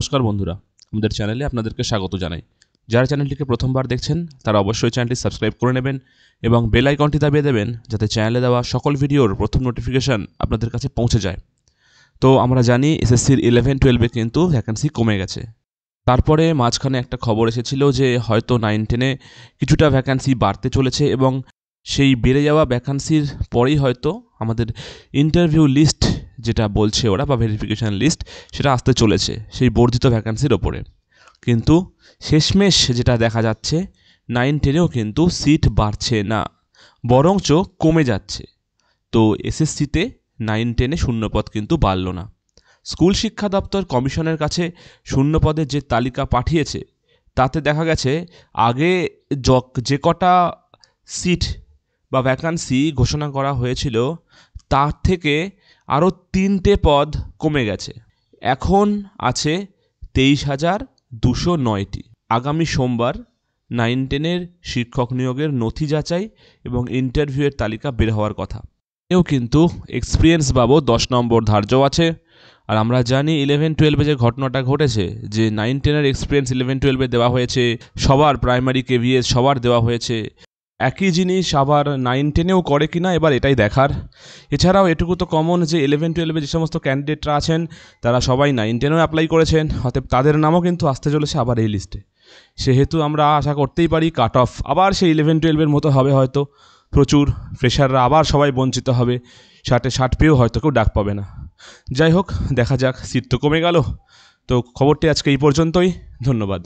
নমস্কার বন্ধুরা, আমাদের চ্যানেলে আপনাদেরকে স্বাগত জানাই। যারা চ্যানেলটিকে প্রথমবার দেখছেন তারা অবশ্যই চ্যানেলটি সাবস্ক্রাইব করে নেবেন এবং বেল আইকনটি দাবিয়ে দেবেন যাতে চ্যানেলে দেওয়া সকল ভিডিওর প্রথম নোটিফিকেশান আপনাদের কাছে পৌঁছে যায়। তো আমরা জানি এসএসসির 11-12-এ কিন্তু ভ্যাকেন্সি কমে গেছে। তারপরে মাঝখানে একটা খবর এসেছিল যে হয়তো 9-10-এ কিছুটা ভ্যাকেন্সি বাড়তে চলেছে এবং সেই বেড়ে যাওয়া ভ্যাকেন্সির পরেই হয়তো আমাদের ইন্টারভিউ লিস্ট যেটা বলছে ওরা বা ভেরিফিকেশান লিস্ট সেটা আসতে চলেছে সেই বর্ধিত ভ্যাকেন্সির ওপরে। কিন্তু শেষমেশ যেটা দেখা যাচ্ছে 9-10-এও কিন্তু সিট বাড়ছে না, বরঞ্চ কমে যাচ্ছে। তো এসএসসিতে 9-10-এ শূন্যপদ কিন্তু বাড়ল না। স্কুল শিক্ষা দপ্তর কমিশনের কাছে শূন্যপদের যে তালিকা পাঠিয়েছে তাতে দেখা গেছে আগে যে কটা সিট বা ভ্যাকান্সি ঘোষণা করা হয়েছিল তার থেকে আরও 3টে পদ কমে গেছে। এখন আছে 23,209টি। আগামী সোমবার 9-10-এর শিক্ষক নিয়োগের নথি যাচাই এবং ইন্টারভিউয়ের তালিকা বের হওয়ার কথা। এও কিন্তু এক্সপিরিয়েন্স বাবদ 10 নম্বর ধার্য আছে। আর আমরা জানি 11-12-এ যে ঘটনাটা ঘটেছে যে 9-10-এর এক্সপিরিয়েন্স 11-12-এ দেওয়া হয়েছে, সবার প্রাইমারি কেভিএস সবার দেওয়া হয়েছে। একই জিনিস আবার 9-10-এও করে কিনা এবার এটাই দেখার। এছাড়াও এটুকু তো কমন যে 11-12-এ যে সমস্ত ক্যান্ডিডেটরা আছেন তারা সবাই 9-10-এও অ্যাপ্লাই করেছেন, অতএব তাদের নামও কিন্তু আসতে চলেছে আবার এই লিস্টে। সেহেতু আমরা আশা করতেই পারি কাট অফ আবার সেই 11-12-এর মতো হবে, হয়তো প্রচুর ফ্রেশাররা আবার সবাই বঞ্চিত হবে, 60 পেয়েও হয়তো কেউ ডাক পাবে না। যাই হোক, দেখা যাক, সিট তো কমে গেল। তো খবরটি আজকে এই পর্যন্তই। ধন্যবাদ।